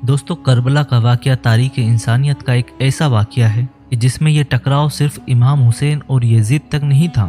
दोस्तों, करबला का वाक़या तारीख़ इंसानियत का एक ऐसा वाक़या है कि जिसमें यह टकराव सिर्फ इमाम हुसैन और यजीद तक नहीं था,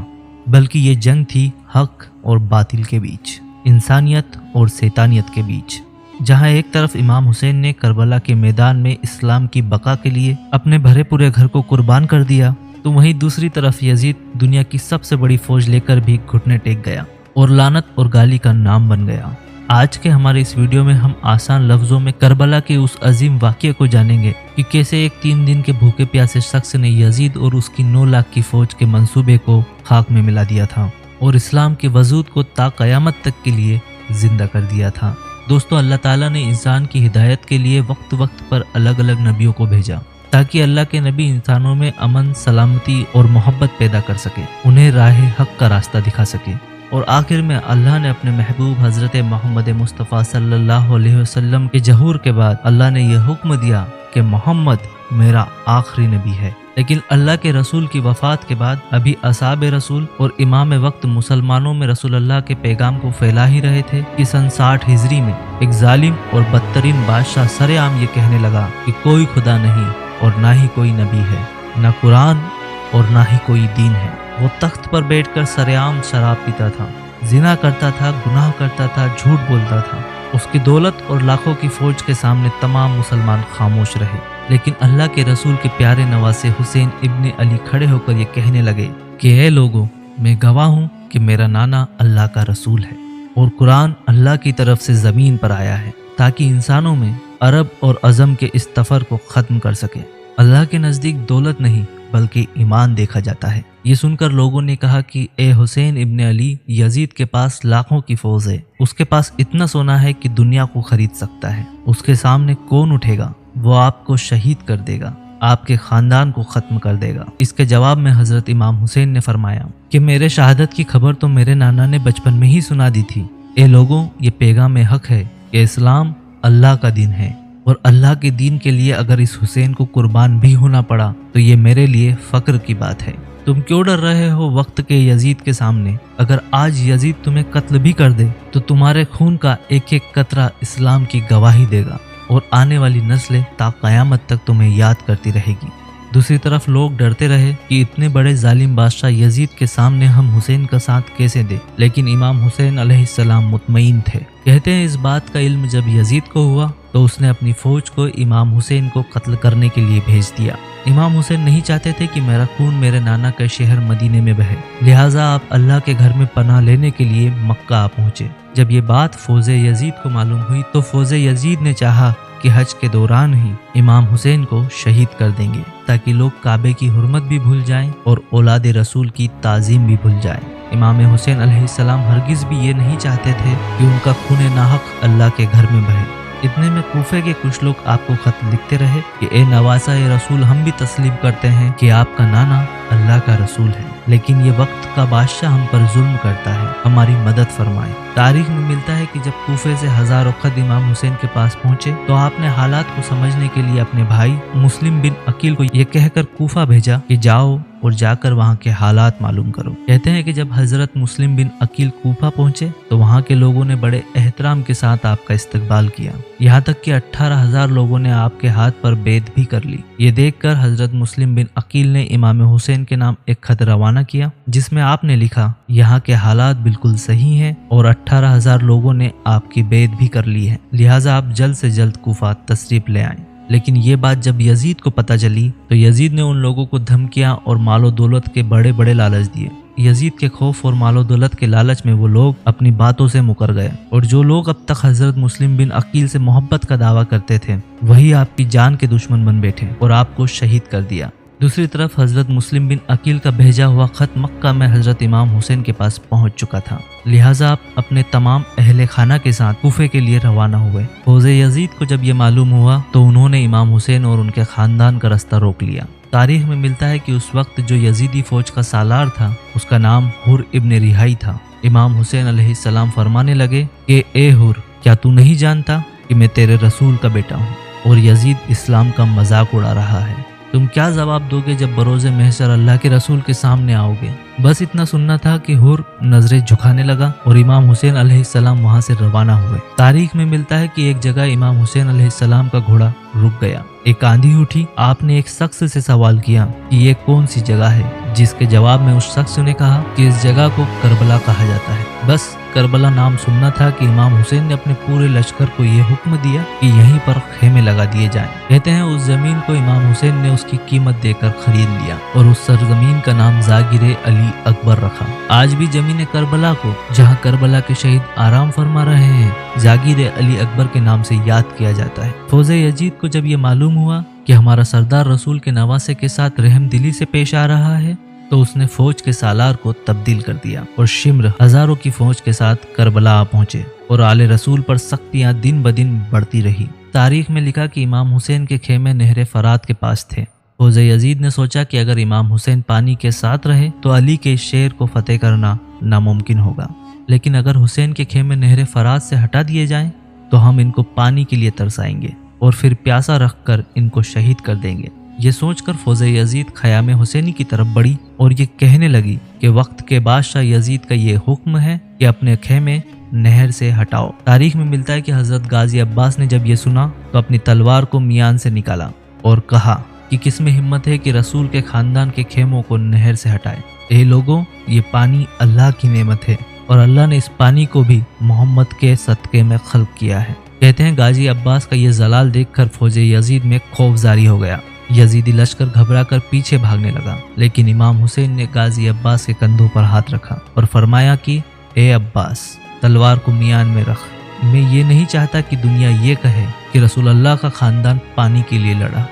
बल्कि ये जंग थी हक और बातिल के बीच, इंसानियत और शैतानियत के बीच। जहां एक तरफ इमाम हुसैन ने करबला के मैदान में इस्लाम की बका के लिए अपने भरे पूरे घर को कुर्बान कर दिया, तो वहीं दूसरी तरफ यजीद दुनिया की सबसे बड़ी फौज लेकर भी घुटने टेक गया और लानत और गाली का नाम बन गया। आज के हमारे इस वीडियो में हम आसान लफ्जों में करबला के उस अजीम वाक़ये को जानेंगे कि कैसे एक 3 दिन के भूखे प्यासे शख्स ने यजीद और उसकी 9 लाख की फौज के मंसूबे को खाक में मिला दिया था और इस्लाम के वजूद को ता क़यामत तक के लिए जिंदा कर दिया था। दोस्तों, अल्लाह ताला ने इंसान की हिदायत के लिए वक्त वक्त पर अलग अलग नबियों को भेजा ताकि अल्लाह के नबी इंसानों में अमन, सलामती और मोहब्बत पैदा कर सके, उन्हें राह हक का रास्ता दिखा सके। और आखिर में अल्लाह ने अपने महबूब हजरत मोहम्मद मुस्तफ़ा सल्लल्लाहु अलैहि वसल्लम के ज़हूर के बाद अल्लाह ने यह हुक्म दिया कि मोहम्मद मेरा आखिरी नबी है। लेकिन अल्लाह के रसूल की वफ़ात के बाद अभी असहाब रसूल और इमाम वक्त मुसलमानों में रसूल अल्लाह के पैगाम को फैला ही रहे थे कि सन 60 हिजरी में एक जालिम और बदतरीन बादशाह सरेआम ये कहने लगा कि कोई खुदा नहीं और ना ही कोई नबी है, न कुरान और ना ही कोई दीन है। वो तख्त पर बैठकर सरेआम शराब पीता था, जिना करता था, गुनाह करता था, झूठ बोलता था। उसकी दौलत और लाखों की फौज के सामने तमाम मुसलमान खामोश रहे। लेकिन अल्लाह के रसूल के प्यारे नवासे हुसैन इब्ने अली खड़े होकर ये कहने लगे कि ए लोगों, मैं गवाह हूँ कि मेरा नाना अल्लाह का रसूल है और कुरान अल्लाह की तरफ से ज़मीन पर आया है ताकि इंसानों में अरब और अज़म के इस तफर को ख़त्म कर सके। अल्लाह के नज़दीक दौलत नहीं बल्कि ईमान देखा जाता है। ये सुनकर लोगों ने कहा कि ए हुसैन इब्ने अली, यजीद के पास लाखों की फौज है, उसके पास इतना सोना है कि दुनिया को खरीद सकता है, उसके सामने कौन उठेगा? वो आपको शहीद कर देगा, आपके खानदान को खत्म कर देगा। इसके जवाब में हजरत इमाम हुसैन ने फरमाया कि मेरे शहादत की खबर तो मेरे नाना ने बचपन में ही सुना दी थी। ए लोगों, ये पैगाम हक है कि इस्लाम अल्लाह का दीन है और अल्लाह के दीन के लिए अगर इस हुसैन को कुर्बान भी होना पड़ा तो ये मेरे लिए फक्र की बात है। तुम क्यों डर रहे हो वक्त के यजीद के सामने? अगर आज यजीद तुम्हें कत्ल भी कर दे तो तुम्हारे खून का एक एक कतरा इस्लाम की गवाही देगा और आने वाली नस्लें ता क़यामत तक तुम्हें याद करती रहेगी। दूसरी तरफ लोग डरते रहे कि इतने बड़े जालिम बादशाह यजीद के सामने हम हुसैन का साथ कैसे दे, लेकिन इमाम हुसैन अलैहिस्सलाम मुतमईन थे। कहते हैं इस बात का इल्म जब यजीद को हुआ तो उसने अपनी फौज को इमाम हुसैन को कत्ल करने के लिए भेज दिया। इमाम हुसैन नहीं चाहते थे कि मेरा खून मेरे नाना के शहर मदीने में बहे, लिहाजा आप अल्लाह के घर में पनाह लेने के लिए मक्का आ पहुंचे। जब ये बात फौजे यजीद को मालूम हुई तो फौजे यजीद ने चाहा कि हज के दौरान ही इमाम हुसैन को शहीद कर देंगे ताकि लोग काबे की हुर्मत भी भूल जाएं और औलाद रसूल की ताज़ीम भी भूल जाएं। इमाम हुसैन अलैहिस्सलाम हरगिज़ भी ये नहीं चाहते थे कि उनका खून नाहक अल्लाह के घर में बहे। इतने में कूफे के कुछ लोग आपको खत लिखते रहे कि ए नवासा ए रसूल, हम भी तस्लीम करते हैं कि आपका नाना अल्लाह का रसूल है, लेकिन ये वक्त का बादशाह हम पर जुल्म करता है, हमारी मदद फरमाए। तारीख में मिलता है कि जब कूफे से हजारों खत इमाम हुसैन के पास पहुंचे तो आपने हालात को समझने के लिए अपने भाई मुस्लिम बिन अकील को ये कहकर कूफा भेजा कि जाओ और जाकर वहाँ के हालात मालूम करो। कहते हैं कि जब हजरत मुस्लिम बिन अकील कूफा पहुंचे तो वहाँ के लोगों ने बड़े एहतराम के साथ आपका इस्तकबाल किया, यहाँ तक कि 18,000 लोगों ने आपके हाथ पर बेत भी कर ली। ये देखकर हजरत मुस्लिम बिन अकील ने इमाम हुसैन के नाम एक खत रवाना किया जिसमें आपने लिखा, यहाँ के हालात बिल्कुल सही हैं और 18,000 लोगों ने आपकी बेत भी कर ली है, लिहाजा आप जल्द से जल्द कूफा तशरीफ ले आएं। लेकिन ये बात जब यजीद को पता चली तो यजीद ने उन लोगों को धमकियां और मालो दौलत के बड़े बड़े लालच दिए। यजीद के खौफ और मालो दौलत के लालच में वो लोग अपनी बातों से मुकर गए और जो लोग अब तक हजरत मुस्लिम बिन अकील से मोहब्बत का दावा करते थे वही आपकी जान के दुश्मन बन बैठे और आपको शहीद कर दिया। दूसरी तरफ हजरत मुस्लिम बिन अकील का भेजा हुआ खत मक्का में हजरत इमाम हुसैन के पास पहुंच चुका था, लिहाजा आप अपने तमाम अहले खाना के साथ कूफे के लिए रवाना हुए। फौजे यजीद को जब ये मालूम हुआ तो उन्होंने इमाम हुसैन और उनके खानदान का रास्ता रोक लिया। तारीख में मिलता है कि उस वक्त जो यजीदी फौज का सालार था उसका नाम हुर इब्ने रिहाई था। इमाम हुसैन अलैहिस्सलाम फरमाने लगे कि ए हुर, क्या तू नहीं जानता कि मैं तेरे रसूल का बेटा हूँ और यजीद इस्लाम का मजाक उड़ा रहा है। तुम क्या जवाब दोगे जब बरोज़े महशर अल्लाह के रसूल के सामने आओगे। बस इतना सुनना था कि हुर नजरें झुकाने लगा और इमाम हुसैन अलैहिस्सलाम वहां से रवाना हुए। तारीख में मिलता है कि एक जगह इमाम हुसैन अलैहिस्सलाम का घोड़ा रुक गया। एक आंधी उठी। आपने एक शख्स से सवाल किया कि ये कौन सी जगह है, जिसके जवाब में उस शख्स ने कहा कि इस जगह को करबला कहा जाता है। बस करबला नाम सुनना था कि इमाम हुसैन ने अपने पूरे लश्कर को ये हुक्म दिया कि यहीं पर खेमे लगा दिए जाएं। कहते हैं उस जमीन को इमाम हुसैन ने उसकी कीमत देकर खरीद लिया और उस सरजमीन का नाम जागिर अली अकबर रखा। आज भी जमीन करबला को, जहाँ करबला के शहीद आराम फरमा रहे हैं, जागिर अली अकबर के नाम से याद किया जाता है। फौजे यजीद को जब ये मालूम हुआ कि हमारा सरदार रसूल के नवासे के साथ रहमदिली से पेश आ रहा है, तो उसने फौज के सालार को तब्दील कर दिया और शिम्र हजारों की फौज के साथ करबला आ पहुंचे और आले रसूल पर सख्तियां दिन ब दिन बढ़ती रही। तारीख में लिखा कि इमाम हुसैन के खेमे नहर फरात के पास थे। फौजे यजीद ने सोचा कि अगर इमाम हुसैन पानी के साथ रहे तो अली के शेर को फतेह करना नामुमकिन होगा, लेकिन अगर हुसैन के खेमे नहर फरात से हटा दिए जाएं तो हम इनको पानी के लिए तरसाएंगे और फिर प्यासा रखकर इनको शहीद कर देंगे। ये सोचकर फौजे यजीद खयाम हुसैनी की तरफ बढ़ी और ये कहने लगी कि वक्त के बादशाह यजीद का ये हुक्म है कि अपने खेमे नहर से हटाओ। तारीख में मिलता है कि हजरत गाजी अब्बास ने जब ये सुना तो अपनी तलवार को मियान से निकाला और कहा कि किसमें हिम्मत है कि रसूल के खानदान के खेमों को नहर से हटाए। ए लोगों, ये पानी अल्लाह की नेमत है और अल्लाह ने इस पानी को भी मोहम्मद के सदक़े में खल्क किया है। कहते हैं गाजी अब्बास का ये जलाल देखकर फौजे यजीद में खौफ जारी हो गया। यजीदी लश्कर घबराकर पीछे भागने लगा, लेकिन इमाम हुसैन ने गाजी अब्बास के कंधों पर हाथ रखा और फरमाया कि ए अब्बास, तलवार को मियान में रख। मैं ये नहीं चाहता कि दुनिया ये कहे कि रसूल अल्लाह का खानदान पानी के लिए लड़ा।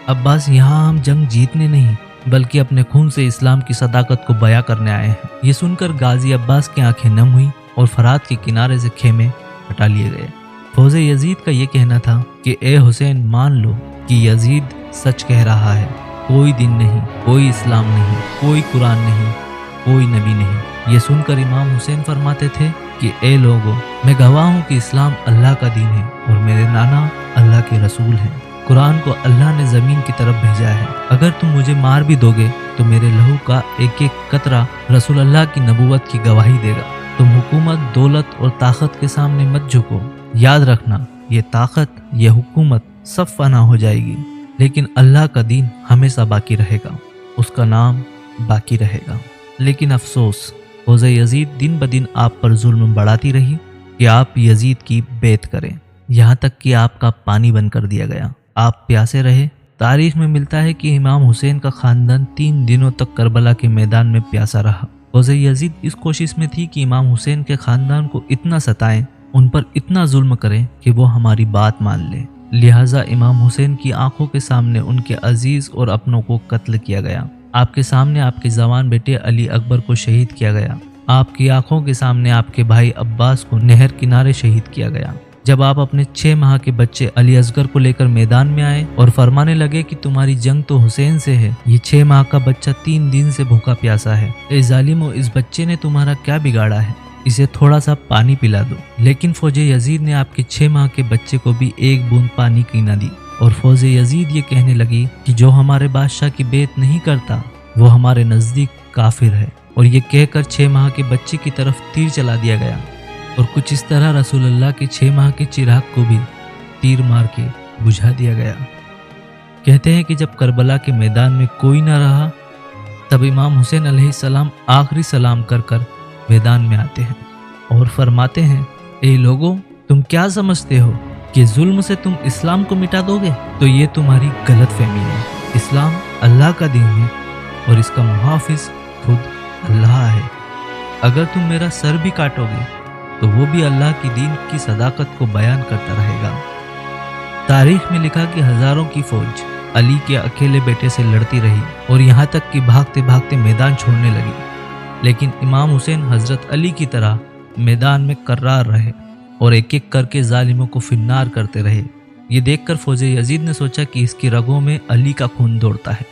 अब्बास, यहाँ हम जंग जीतने नहीं बल्कि अपने खून से इस्लाम की सदाकत को बयां करने आए हैं। ये सुनकर गाजी अब्बास की आंखें नम हुई और फरात के किनारे से खेमे हटा लिए गए। फौजे यजीद का ये कहना था कि ए हुसैन, मान लो कि यजीद सच कह रहा है। कोई दिन नहीं, कोई इस्लाम नहीं, कोई कुरान नहीं, कोई नबी नहीं। ये सुनकर इमाम हुसैन फरमाते थे कि ए लोगों, मैं गवाह हूँ कि इस्लाम अल्लाह का दीन है और मेरे नाना अल्लाह के रसूल हैं। कुरान को अल्लाह ने जमीन की तरफ भेजा है। अगर तुम मुझे मार भी दोगे तो मेरे लहू का एक एक कतरा रसूल अल्लाह की नबूवत की गवाही देगा। तुम हुकूमत, दौलत और ताकत के सामने मत झुको। याद रखना, ये ताकत, ये हुकूमत सब फना हो जाएगी, लेकिन अल्लाह का दीन हमेशा बाकी रहेगा, उसका नाम बाकी रहेगा। लेकिन अफसोस, फौजे यजीद दिन ब दिन आप पर जुल्म बढ़ाती रही कि आप यजीद की बेत करें, यहाँ तक कि आपका पानी बंद कर दिया गया। आप प्यासे रहे। तारीख में मिलता है कि इमाम हुसैन का खानदान 3 दिनों तक करबला के मैदान में प्यासा रहा। फौजे यजीद इस कोशिश में थी कि इमाम हुसैन के खानदान को इतना सताएं, उन पर इतना जुल्म करें कि वो हमारी बात मान ले। लिहाजा इमाम हुसैन की आंखों के सामने उनके अजीज और अपनों को कत्ल किया गया। आपके सामने आपके जवान बेटे अली अकबर को शहीद किया गया। आपकी आंखों के सामने आपके भाई अब्बास को नहर किनारे शहीद किया गया। जब आप अपने 6 माह के बच्चे अली असगर को लेकर मैदान में आए और फरमाने लगे कि तुम्हारी जंग तो हुसैन से है, ये 6 माह का बच्चा 3 दिन से भूखा प्यासा है। ए जालिमो, इस बच्चे ने तुम्हारा क्या बिगाड़ा है? इसे थोड़ा सा पानी पिला दो। लेकिन फौजे यजीद ने आपके 6 माह के बच्चे को भी एक बूंद पानी की न दी और फौजे यजीद ये कहने लगी कि जो हमारे बादशाह की बेत नहीं करता वो हमारे नजदीक काफिर है। और ये कहकर 6 माह के बच्चे की तरफ तीर चला दिया गया और कुछ इस तरह रसूलुल्लाह के 6 माह के चिराग को भी तीर मार के बुझा दिया गया। कहते हैं कि जब करबला के मैदान में कोई न रहा तब इमाम हुसैन अलैहिस्सलाम आखिरी सलाम कर कर मैदान में आते हैं और फरमाते हैं, ए लोगों, तुम क्या समझते हो कि जुल्म से तुम इस्लाम को मिटा दोगे? तो ये तुम्हारी गलत फहमी है। इस्लाम अल्लाह का दीन है और इसका मुहाफिज खुद अल्लाह है। अगर तुम मेरा सर भी काटोगे तो वो भी अल्लाह की दीन की सदाकत को बयान करता रहेगा। तारीख में लिखा कि हजारों की फौज अली के अकेले बेटे से लड़ती रही और यहाँ तक कि भागते भागते मैदान छोड़ने लगी, लेकिन इमाम हुसैन हजरत अली की तरह मैदान में कर्रार रहे और एक एक करके जालिमों को फिन्नार करते रहे। ये देखकर फौजे यजीद ने सोचा कि इसकी रगों में अली का खून दौड़ता है,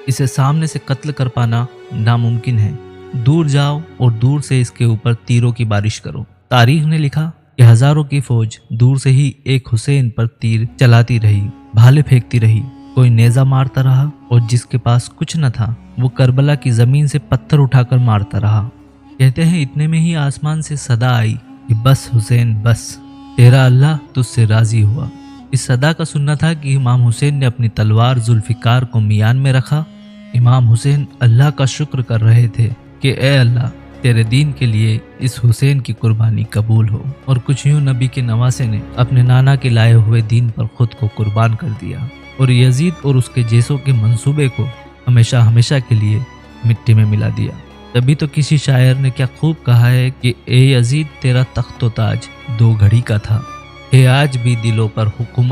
इसे सामने से कत्ल कर पाना नामुमकिन है। दूर जाओ और दूर से इसके ऊपर तीरों की बारिश करो। तारीख ने लिखा कि हजारों की फौज दूर से ही एक हुसैन पर तीर चलाती रही, भाले फेंकती रही कोई नेजा मारता रहा और जिसके पास कुछ न था वो करबला की जमीन से पत्थर उठाकर मारता रहा। कहते हैं इतने में ही आसमान से सदा आई कि बस हुसैन बस, तेरा अल्लाह तुझसे राजी हुआ। इस सदा का सुनना था कि इमाम हुसैन ने अपनी तलवार जुल्फिकार को मियान में रखा। इमाम हुसैन अल्लाह का शुक्र कर रहे थे कि ए अल्लाह, तेरे दीन के लिए इस हुसैन की कुर्बानी कबूल हो। और कुछ यूं नबी के नवासे ने अपने नाना के लाए हुए दीन पर खुद को कुर्बान कर दिया और यजीद और उसके जैसों के मंसूबे को हमेशा हमेशा के लिए मिट्टी में मिला दिया। तभी तो किसी शायर ने क्या खूब कहा है कि ए यजीद, तेरा तख्त व ताज दो घड़ी का था, है आज भी दिलों पर हुकूमत